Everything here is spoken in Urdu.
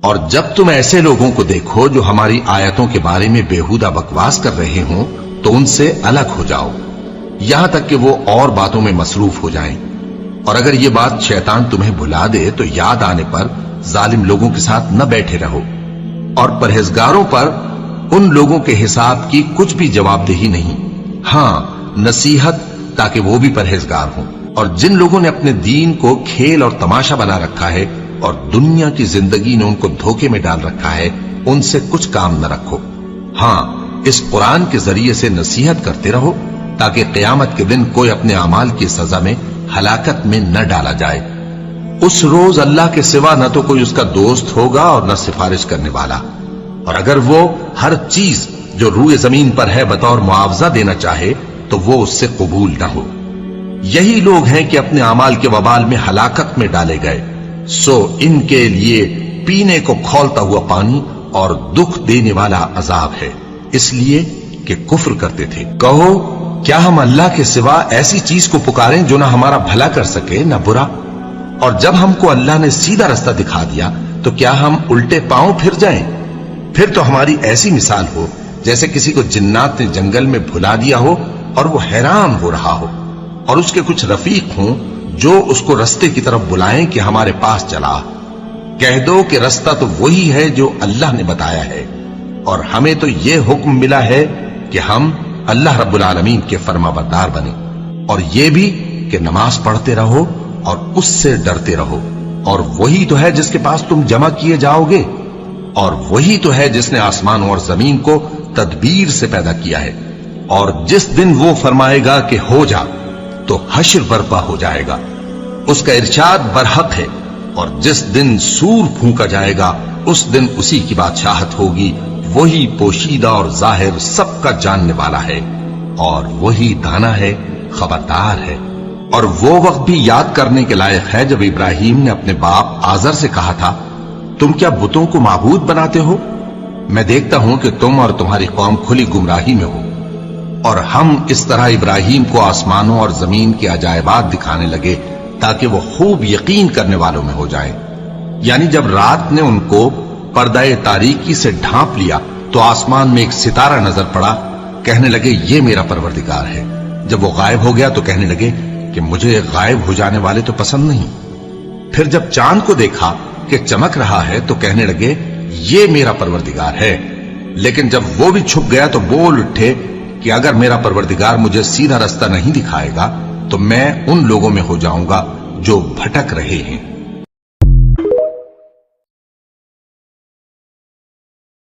اور جب تم ایسے لوگوں کو دیکھو جو ہماری آیتوں کے بارے میں بےہودہ بکواس کر رہے ہوں تو ان سے الگ ہو جاؤ، یہاں تک کہ وہ اور باتوں میں مصروف ہو جائیں۔ اور اگر یہ بات شیطان تمہیں بھلا دے تو یاد آنے پر ظالم لوگوں کے ساتھ نہ بیٹھے رہو، اور پرہیزگاروں پر ان لوگوں کے حساب کی کچھ بھی جواب دہی نہیں، ہاں نصیحت تاکہ وہ بھی پرہیزگار ہوں۔ اور جن لوگوں نے اپنے دین کو کھیل اور تماشا بنا رکھا ہے اور دنیا کی زندگی نے ان کو دھوکے میں ڈال رکھا ہے، ان سے کچھ کام نہ رکھو، ہاں اس قرآن کے ذریعے سے نصیحت کرتے رہو تاکہ قیامت کے دن کوئی اپنے اعمال کی سزا میں ہلاکت میں نہ ڈالا جائے۔ اس روز اللہ کے سوا نہ تو کوئی اس کا دوست ہوگا اور نہ سفارش کرنے والا، اور اگر وہ ہر چیز جو روئے زمین پر ہے بطور معاوضہ دینا چاہے تو وہ اس سے قبول نہ ہو۔ یہی لوگ ہیں کہ اپنے اعمال کے وبال میں ہلاکت میں ڈالے گئے، سو ان کے لیے پینے کو کھولتا ہوا پانی اور دکھ دینے والا عذاب ہے، اس لیے کہ کفر کرتے تھے۔ کہو کیا ہم اللہ کے سوا ایسی چیز کو پکاریں جو نہ ہمارا بھلا کر سکے نہ برا؟ اور جب ہم کو اللہ نے سیدھا رستہ دکھا دیا تو کیا ہم الٹے پاؤں پھر جائیں؟ پھر تو ہماری ایسی مثال ہو جیسے کسی کو جنات نے جنگل میں بھلا دیا ہو اور وہ حیران ہو رہا ہو، اور اس کے کچھ رفیق ہوں جو اس کو رستے کی طرف بلائیں کہ ہمارے پاس چلا۔ کہہ دو کہ رستہ تو وہی ہے جو اللہ نے بتایا ہے، اور ہمیں تو یہ حکم ملا ہے کہ ہم اللہ رب العالمین کے فرما بردار بنے، اور یہ بھی کہ نماز پڑھتے رہو اور اس سے ڈرتے رہو، اور وہی تو ہے جس کے پاس تم جمع کیے جاؤ گے، اور وہی تو ہے جس نے آسمانوں اور زمین کو تدبیر سے پیدا کیا ہے، اور جس دن وہ فرمائے گا کہ ہو جا تو حشر برپا ہو جائے گا، اس کا ارشاد برحق ہے، اور جس دن سور پھونکا جائے گا اس دن اسی کی بادشاہت ہوگی، وہی پوشیدہ اور ظاہر سب کا جاننے والا ہے، اور وہی دانا ہے، خبردار ہے۔ اور وہ وقت بھی یاد کرنے کے لائق ہے جب ابراہیم نے اپنے باپ آزر سے کہا تھا، تم کیا بتوں کو معبود بناتے ہو؟ میں دیکھتا ہوں کہ تم اور تمہاری قوم کھلی گمراہی میں ہو۔ اور ہم اس طرح ابراہیم کو آسمانوں اور زمین کے عجائبات دکھانے لگے تاکہ وہ خوب یقین کرنے والوں میں ہو جائیں۔ یعنی جب رات نے ان کو پردہ تاریکی سے ڈھانپ لیا تو آسمان میں ایک ستارہ نظر پڑا، کہنے لگے یہ میرا پروردگار ہے۔ جب وہ غائب ہو گیا تو کہنے لگے کہ مجھے غائب ہو جانے والے تو پسند نہیں۔ پھر جب چاند کو دیکھا کہ چمک رہا ہے تو کہنے لگے یہ میرا پروردگار ہے۔ لیکن جب وہ بھی چھپ گیا تو بول اٹھے کہ اگر میرا پروردگار مجھے سیدھا رستہ نہیں دکھائے گا تو میں ان لوگوں میں ہو جاؤں گا جو بھٹک رہے ہیں۔